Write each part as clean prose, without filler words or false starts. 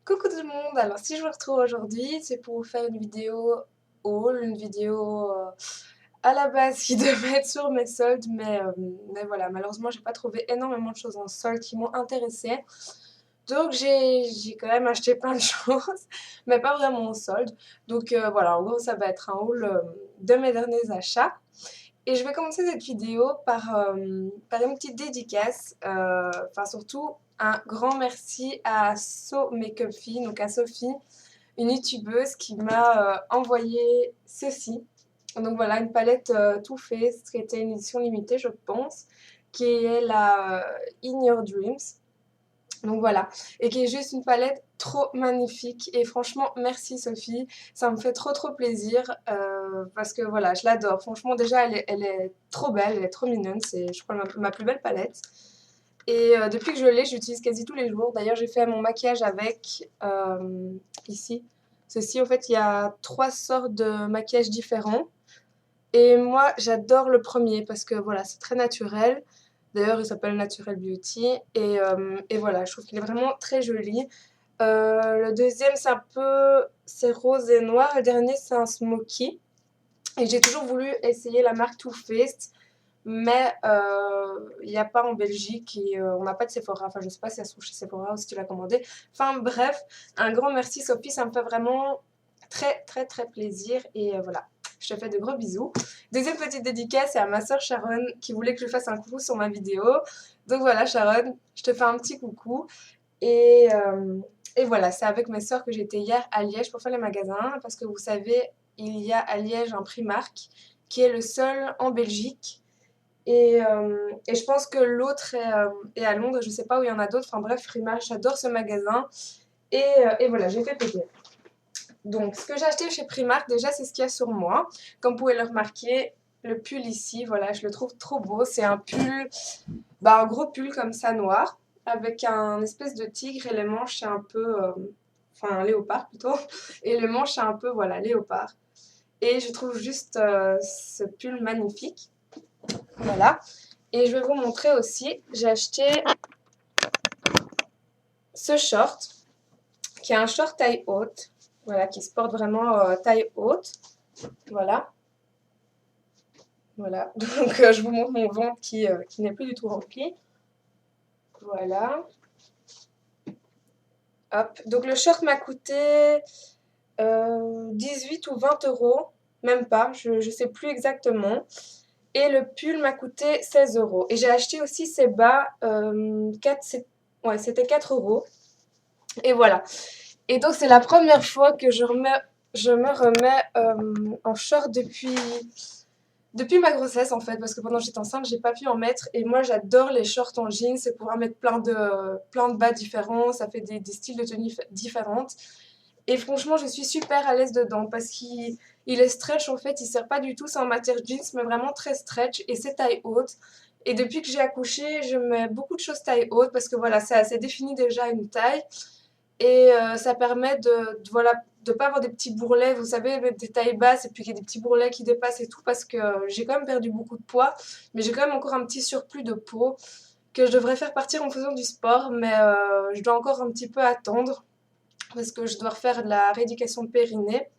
Coucou tout le monde, alors si je vous retrouve aujourd'hui, c'est pour vous faire une vidéo haul, une vidéo à la base qui devait être sur mes soldes, mais voilà, malheureusement j'ai pas trouvé énormément de choses en solde qui m'ont intéressée. Donc j'ai quand même acheté plein de choses, mais pas vraiment en solde. Donc voilà, en gros ça va être un haul de mes derniers achats. Et je vais commencer cette vidéo par une petite dédicace, enfin surtout un grand merci à So Makeup Fee, donc à Sophie, une youtubeuse qui m'a envoyé ceci. Donc voilà, une palette Too Faced qui était une édition limitée, je pense, qui est la In Your Dreams. Donc voilà, et qui est juste une palette trop magnifique. Et franchement, merci Sophie, ça me fait trop plaisir parce que voilà, je l'adore. Franchement, déjà, elle est trop belle, elle est trop mignonne. C'est, je crois, ma plus belle palette. Et depuis que je l'ai, j'utilise quasi tous les jours. D'ailleurs, j'ai fait mon maquillage avec ici. Ceci, en fait, il y a 3 sortes de maquillage différents. Et moi, j'adore le premier parce que voilà, c'est très naturel. D'ailleurs, il s'appelle Natural Beauty. Et voilà, je trouve qu'il est vraiment très joli. Le deuxième, c'est rose et noir. Le dernier, c'est un smoky. Et j'ai toujours voulu essayer la marque Too Faced, mais il n'y a pas en Belgique et on n'a pas de Sephora. Enfin, je sais pas si ça se trouve chez Sephora ou si tu l'as commandé. Enfin, bref, un grand merci Sophie, ça me fait vraiment très plaisir. Et voilà, je te fais de gros bisous. Deuxième petite dédicace, c'est à ma soeur Sharon qui voulait que je fasse un coucou sur ma vidéo. Donc voilà, Sharon, je te fais un petit coucou. Et, euh, et voilà, c'est avec mes soeurs que j'étais hier à Liège pour faire les magasins. Parce que vous savez, il y a à Liège un Primark qui est le seul en Belgique. Et je pense que l'autre est à Londres, je sais pas où il y en a d'autres. Enfin bref, Primark, j'adore ce magasin. Et voilà, j'ai fait plaisir. Donc, ce que j'ai acheté chez Primark, déjà, c'est ce qu'il y a sur moi. Comme vous pouvez le remarquer, le pull ici, voilà, je le trouve trop beau. C'est un pull, un gros pull comme ça, noir, avec un espèce de tigre et les manches, c'est un peu, enfin, un léopard plutôt. Et les manches, c'est un peu, voilà, léopard. Et je trouve juste ce pull magnifique. Voilà. Et je vais vous montrer aussi, j'ai acheté ce short, qui est un short taille haute. Voilà, qui se porte vraiment taille haute. Voilà. Voilà, donc je vous montre mon ventre qui n'est plus du tout rempli. Voilà. Hop. Donc le short m'a coûté 18 ou 20 euros. Même pas, je ne sais plus exactement. Et le pull m'a coûté 16 euros. Et j'ai acheté aussi ces bas, ouais, c'était 4 euros. Et voilà. Et donc c'est la première fois que je me remets en short depuis ma grossesse en fait, parce que pendant que j'étais enceinte, j'ai pas pu en mettre. Et moi, j'adore les shorts en jeans, c'est pouvoir mettre plein de bas différents, ça fait des styles de tenue différentes. Et franchement, je suis super à l'aise dedans parce qu'il est stretch en fait, il sert pas du tout, c'est en matière jeans, mais vraiment très stretch et c'est taille haute. Et depuis que j'ai accouché, je mets beaucoup de choses taille haute parce que voilà, ça définit déjà une taille. Et ça permet voilà, de pas avoir des petits bourrelets, vous savez, avec des tailles basses et puis qu'il y a des petits bourrelets qui dépassent et tout parce que j'ai quand même perdu beaucoup de poids, mais j'ai quand même encore un petit surplus de peau que je devrais faire partir en faisant du sport, mais je dois encore un petit peu attendre parce que je dois refaire de la rééducation de périnée,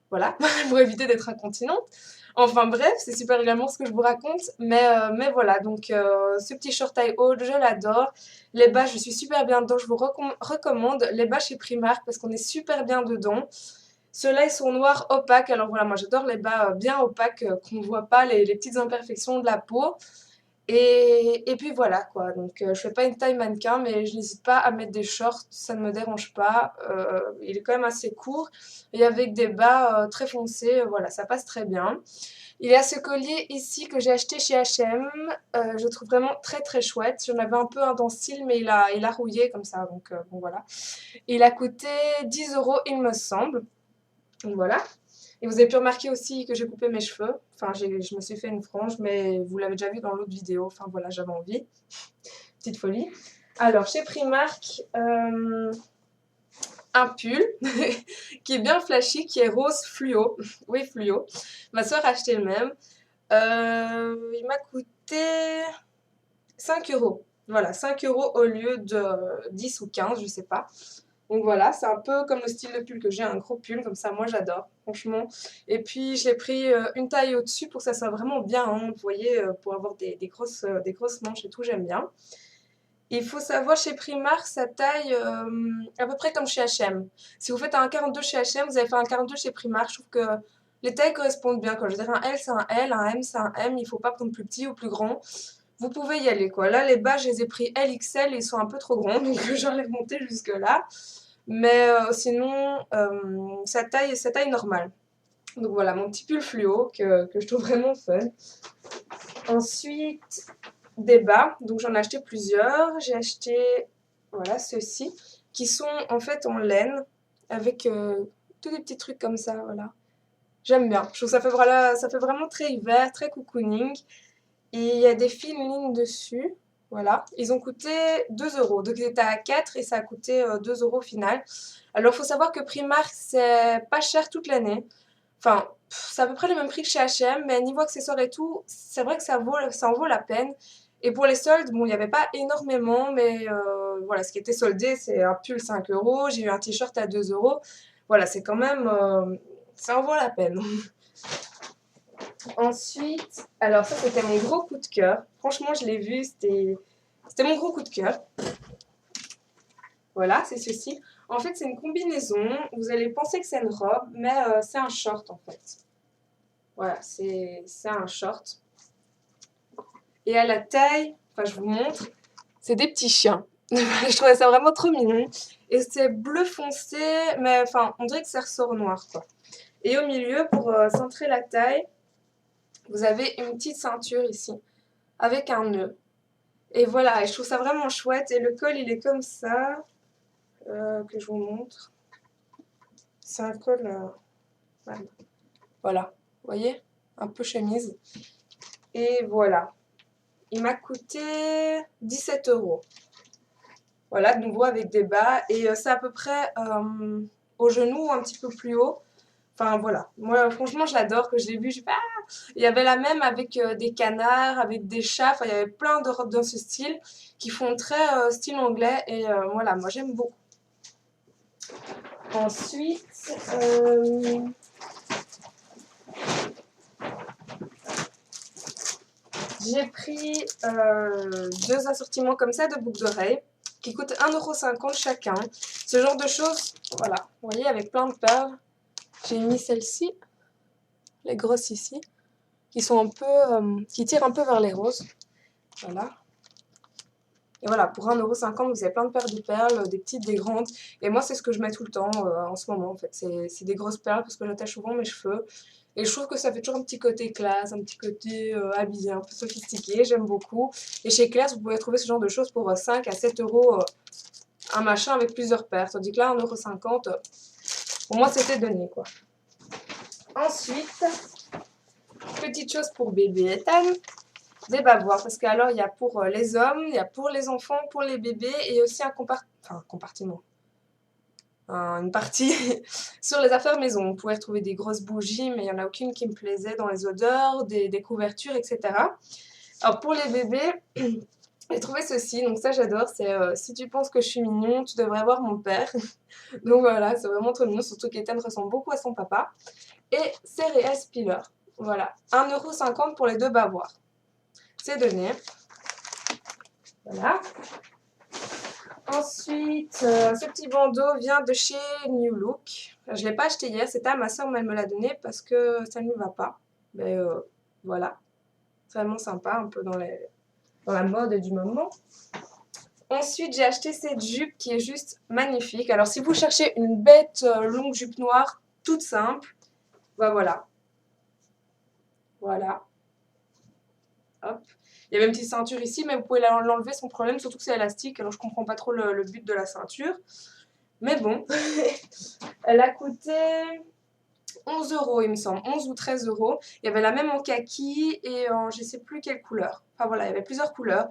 voilà, pour éviter d'être incontinente. Enfin bref, c'est super également ce que je vous raconte, mais voilà, donc ce petit short taille haute, je l'adore. Les bas, je suis super bien dedans, je vous recommande les bas chez Primark parce qu'on est super bien dedans. Ceux-là, ils sont noirs opaques, alors voilà, moi j'adore les bas bien opaques, qu'on ne voit pas les petites imperfections de la peau. Et puis voilà quoi, donc je fais pas une taille mannequin, mais je n'hésite pas à mettre des shorts, ça ne me dérange pas. Il est quand même assez court et avec des bas très foncés, voilà, ça passe très bien. Il y a ce collier ici que j'ai acheté chez H&M, je le trouve vraiment très chouette. J'en avais un peu un dans ce style, mais il a rouillé comme ça, donc bon voilà. Il a coûté 10 euros il me semble, donc voilà. Et vous avez pu remarquer aussi que j'ai coupé mes cheveux. Enfin, je me suis fait une frange, mais vous l'avez déjà vu dans l'autre vidéo. Enfin, voilà, j'avais envie. Petite folie. Alors, chez Primark, un pull qui est bien flashy, qui est rose fluo. Oui, fluo. Ma soeur a acheté le même. Il m'a coûté 5 euros. Voilà, 5 euros au lieu de 10 ou 15, je sais pas. Donc voilà, c'est un peu comme le style de pull que j'ai, un gros pull, comme ça moi j'adore, franchement. Et puis je l'ai pris une taille au-dessus pour que ça soit vraiment bien, hein, vous voyez, pour avoir des grosses manches et tout, j'aime bien. Il faut savoir, chez Primark, ça taille à peu près comme chez H&M. Si vous faites un 42 chez H&M, vous avez fait un 42 chez Primark. Je trouve que les tailles correspondent bien, quoi. Je dirais un L, c'est un L, un M, c'est un M. Il faut pas prendre plus petit ou plus grand. Vous pouvez y aller, quoi. Là, les bas, je les ai pris LXL et ils sont un peu trop grands, donc j'en ai monté jusque-là. Mais sinon, sa taille normale. Donc voilà, mon petit pull fluo que je trouve vraiment fun. Ensuite, des bas, donc j'en ai acheté plusieurs. J'ai acheté, voilà, ceux-ci, qui sont en fait en laine, avec tous des petits trucs comme ça, voilà. J'aime bien, je trouve que ça fait vraiment très hiver, très cocooning. Et il y a des fines lignes dessus, voilà. Ils ont coûté 2 euros, donc ils étaient à 4 et ça a coûté 2 euros au final. Alors il faut savoir que Primark, c'est pas cher toute l'année. Enfin, c'est à peu près le même prix que chez H&M, mais niveau accessoires et tout, c'est vrai que ça en vaut la peine. Et pour les soldes, bon, il n'y avait pas énormément, mais voilà, ce qui était soldé, c'est un pull 5 euros, j'ai eu un t-shirt à 2 euros. Voilà, c'est quand même, ça en vaut la peine. Ensuite, alors ça, c'était mon gros coup de cœur. Franchement, je l'ai vu, c'était mon gros coup de cœur. Voilà, c'est ceci. En fait, c'est une combinaison. Vous allez penser que c'est une robe, mais c'est un short en fait. Voilà, c'est un short. Et à la taille, enfin je vous montre, c'est des petits chiens. Je trouvais ça vraiment trop mignon. Et c'est bleu foncé, mais enfin on dirait que ça ressort noir quoi. Et au milieu, pour centrer la taille, vous avez une petite ceinture ici, avec un nœud. Et voilà, et je trouve ça vraiment chouette. Et le col il est comme ça, que je vous montre. C'est un col, voilà, vous voyez, un peu chemise. Et voilà. Il m'a coûté 17 euros. Voilà, de nouveau avec des bas. Et c'est à peu près au genou, un petit peu plus haut. Enfin voilà, moi franchement je l'adore, que je l'ai vu, je sais pas. Il y avait la même avec des canards, avec des chats, enfin il y avait plein de robes dans ce style qui font très style anglais et voilà, moi j'aime beaucoup. Ensuite, j'ai pris deux assortiments comme ça de boucles d'oreilles qui coûtent 1,50 € chacun. Ce genre de choses, voilà, vous voyez, avec plein de perles. J'ai mis celle-ci, les grosses ici, qui sont un peu, qui tirent un peu vers les roses. Voilà. Et voilà, pour 1,50 € vous avez plein de paires de perles, des petites, des grandes. Et moi, c'est ce que je mets tout le temps en ce moment, en fait. C'est des grosses perles parce que j'attache souvent mes cheveux. Et je trouve que ça fait toujours un petit côté classe, un petit côté habillé, un peu sophistiqué. J'aime beaucoup. Et chez Claire's, vous pouvez trouver ce genre de choses pour 5 à 7 euros un machin avec plusieurs paires. Tandis que là, 1,50 €, pour moi, c'était donné, quoi. Ensuite, petite chose pour bébé Ethan. Des bavoirs, parce qu'alors il y a pour les hommes, il y a pour les enfants, pour les bébés et aussi un compartiment, une partie sur les affaires maison. On pouvait retrouver des grosses bougies, mais il n'y en a aucune qui me plaisait dans les odeurs, des couvertures, etc. Alors pour les bébés, j'ai trouvé ceci, donc ça j'adore, c'est si tu penses que je suis mignon, tu devrais voir mon père. Donc voilà, c'est vraiment trop mignon, surtout qu'Ethan ressemble beaucoup à son papa. Et Cereal Spiller, voilà, 1,50 € pour les deux bavoirs. C'est donné. Voilà. Ensuite, ce petit bandeau vient de chez New Look. Je ne l'ai pas acheté hier, c'était à ma soeur, mais elle me l'a donné parce que ça ne lui va pas. Mais voilà. C'est vraiment sympa, un peu dans la mode du moment. Ensuite, j'ai acheté cette jupe qui est juste magnifique. Alors, si vous cherchez une bête longue jupe noire, toute simple, bah voilà. Voilà. Hop. Il y avait une petite ceinture ici, mais vous pouvez l'enlever sans problème, surtout que c'est élastique, alors je comprends pas trop le but de la ceinture. Mais bon, elle a coûté 11 € il me semble, 11 ou 13 €. Il y avait la même en kaki et en je sais plus quelle couleur. Enfin voilà, il y avait plusieurs couleurs.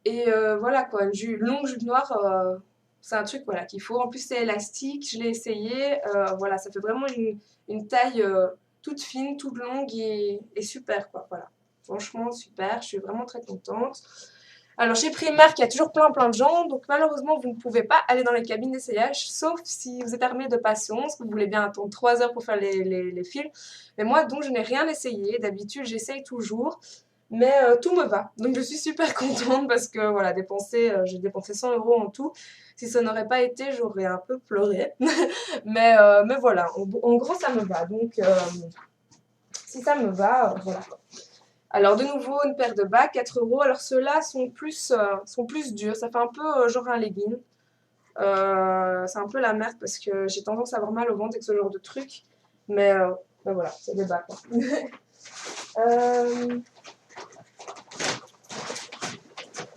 Et voilà quoi, une longue jupe noire, c'est un truc voilà, qu'il faut. En plus c'est élastique, je l'ai essayé, voilà, ça fait vraiment une taille toute fine, toute longue et super quoi, voilà. Franchement super, je suis vraiment très contente. Alors chez Primark, il y a toujours plein de gens, donc malheureusement vous ne pouvez pas aller dans les cabines d'essayage, sauf si vous êtes armé de patience, que vous voulez bien attendre 3 heures pour faire les fils. Mais moi donc je n'ai rien essayé, d'habitude j'essaye toujours, mais tout me va. Donc je suis super contente parce que voilà, j'ai dépensé 100 € en tout. Si ça n'aurait pas été, j'aurais un peu pleuré. Mais voilà, en gros ça me va. Donc si ça me va, voilà. Alors de nouveau une paire de bas, 4 €. Alors ceux-là sont plus durs, ça fait un peu genre un legging. C'est un peu la merde parce que j'ai tendance à avoir mal au ventre avec ce genre de truc. Mais ben voilà, c'est des bas quoi. Euh,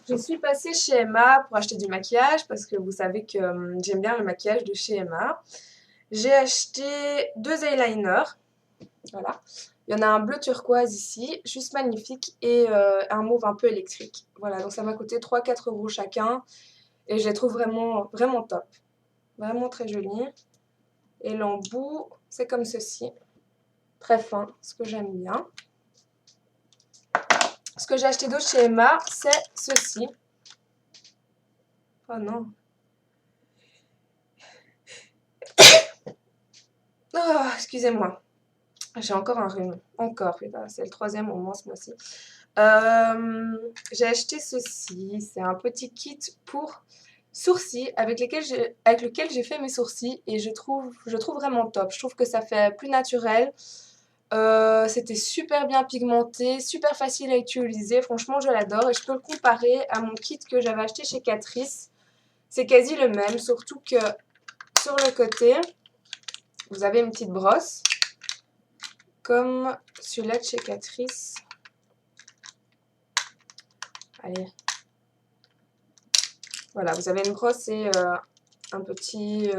je suis passée chez Emma pour acheter du maquillage parce que vous savez que j'aime bien le maquillage de chez Emma. J'ai acheté 2 eyeliners. Voilà. Il y en a un bleu turquoise ici, juste magnifique, et un mauve un peu électrique. Voilà, donc ça m'a coûté 3-4 € chacun, et je les trouve vraiment top. Vraiment très jolis. Et l'embout, c'est comme ceci. Très fin, ce que j'aime bien. Ce que j'ai acheté d'autre chez Emma, c'est ceci. Oh non. Oh, excusez-moi. J'ai encore un rhume. Encore, c'est le 3e au moins ce mois-ci. J'ai acheté ceci. C'est un petit kit pour sourcils avec lequel j'ai fait mes sourcils et je trouve vraiment top. Je trouve que ça fait plus naturel. C'était super bien pigmenté, super facile à utiliser. Franchement, je l'adore et je peux le comparer à mon kit que j'avais acheté chez Catrice. C'est quasi le même, surtout que sur le côté, vous avez une petite brosse comme celui-là de chez Catrice. Allez. Voilà, vous avez une brosse et un petite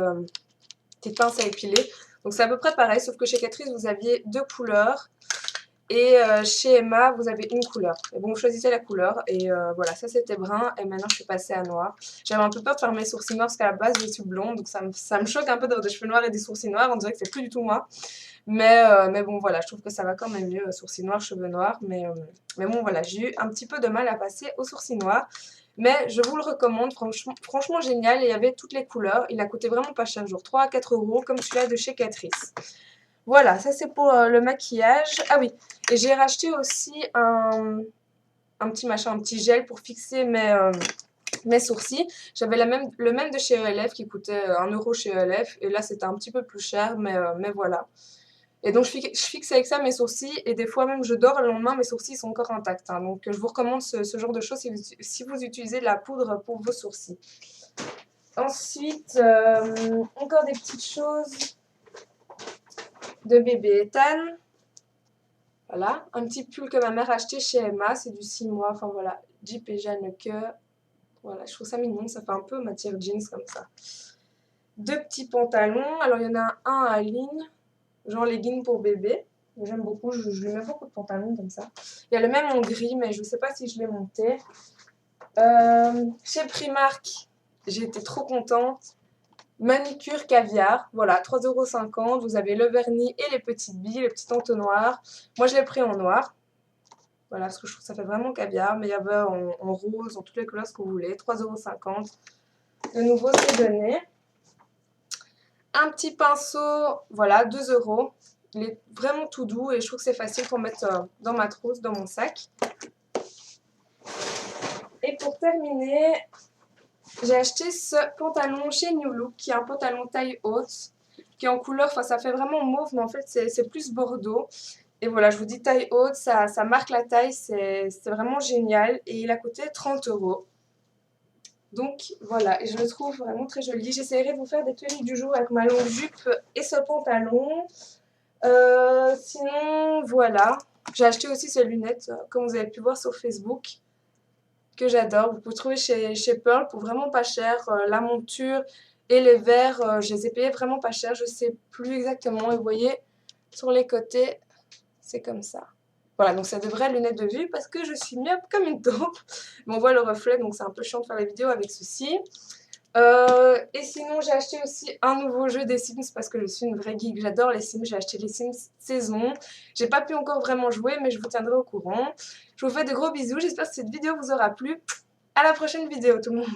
pince à épiler. Donc c'est à peu près pareil, sauf que chez Catrice, vous aviez 2 couleurs. Et chez Emma, vous avez une couleur. Et bon, vous choisissez la couleur. Et voilà, ça c'était brun. Et maintenant, je suis passée à noir. J'avais un peu peur de faire mes sourcils noirs parce qu'à la base, je suis blonde. Donc ça me choque un peu d'avoir des cheveux noirs et des sourcils noirs. On dirait que c'est plus du tout moi. Mais bon, voilà, je trouve que ça va quand même mieux. Sourcils noirs, cheveux noirs. Mais bon, voilà, j'ai eu un petit peu de mal à passer aux sourcils noirs. Mais je vous le recommande, franchement génial. Et il y avait toutes les couleurs. Il a coûté vraiment pas cher, genre 3 à 4 € comme celui-là de chez Catrice. Voilà, ça c'est pour le maquillage. Ah oui, et j'ai racheté aussi un petit machin, un petit gel pour fixer mes sourcils. J'avais le même de chez ELF qui coûtait 1 € chez ELF. Et là c'était un petit peu plus cher, mais voilà. Et donc je fixe avec ça mes sourcils et des fois même je dors le lendemain, mes sourcils sont encore intacts. Hein. Donc je vous recommande ce genre de choses si vous utilisez de la poudre pour vos sourcils. Ensuite, encore des petites choses de bébé Ethan. Voilà, un petit pull que ma mère a acheté chez Emma, c'est du 6 mois, enfin voilà, Jeep et Jeanneke. Voilà, je trouve ça mignon, ça fait un peu matière jeans comme ça. 2 petits pantalons, alors il y en a un à ligne, genre legging pour bébé. J'aime beaucoup, je lui mets beaucoup de pantalons comme ça. Il y a le même en gris, mais je ne sais pas si je l'ai monté. Chez Primark, j'ai été trop contente. Manicure caviar, voilà, 3,50 €. Vous avez le vernis et les petites billes, les petits entonnoirs. Moi, je l'ai pris en noir. Voilà, parce que je trouve que ça fait vraiment caviar. Mais il y avait en rose, en toutes les couleurs, ce que vous voulez. 3,50 €. De nouveau, c'est donné. Un petit pinceau, voilà, 2 €. Il est vraiment tout doux et je trouve que c'est facile pour mettre dans ma trousse, dans mon sac. Et pour terminer, j'ai acheté ce pantalon chez New Look, qui est un pantalon taille haute, qui est en couleur, enfin ça fait vraiment mauve, mais en fait c'est plus bordeaux. Et voilà, je vous dis taille haute, ça marque la taille, c'est vraiment génial. Et il a coûté 30 €. Donc voilà, et je le trouve vraiment très joli. J'essaierai de vous faire des tenues du jour avec ma longue jupe et ce pantalon. Sinon, voilà. J'ai acheté aussi ces lunettes, comme vous avez pu voir sur Facebook, que j'adore. Vous pouvez trouver chez Pearl pour vraiment pas cher. La monture et les verres, je les ai payés vraiment pas cher. Je sais plus exactement. Et vous voyez, sur les côtés, c'est comme ça. Voilà, donc c'est de vraies lunettes de vue parce que je suis myope comme une taupe. Mais on voit le reflet, donc c'est un peu chiant de faire la vidéo avec ceci. Et sinon, j'ai acheté aussi un nouveau jeu des Sims parce que je suis une vraie geek. J'adore les Sims. J'ai acheté les Sims saison. J'ai pas pu encore vraiment jouer, mais je vous tiendrai au courant. Je vous fais de gros bisous. J'espère que cette vidéo vous aura plu. À la prochaine vidéo tout le monde.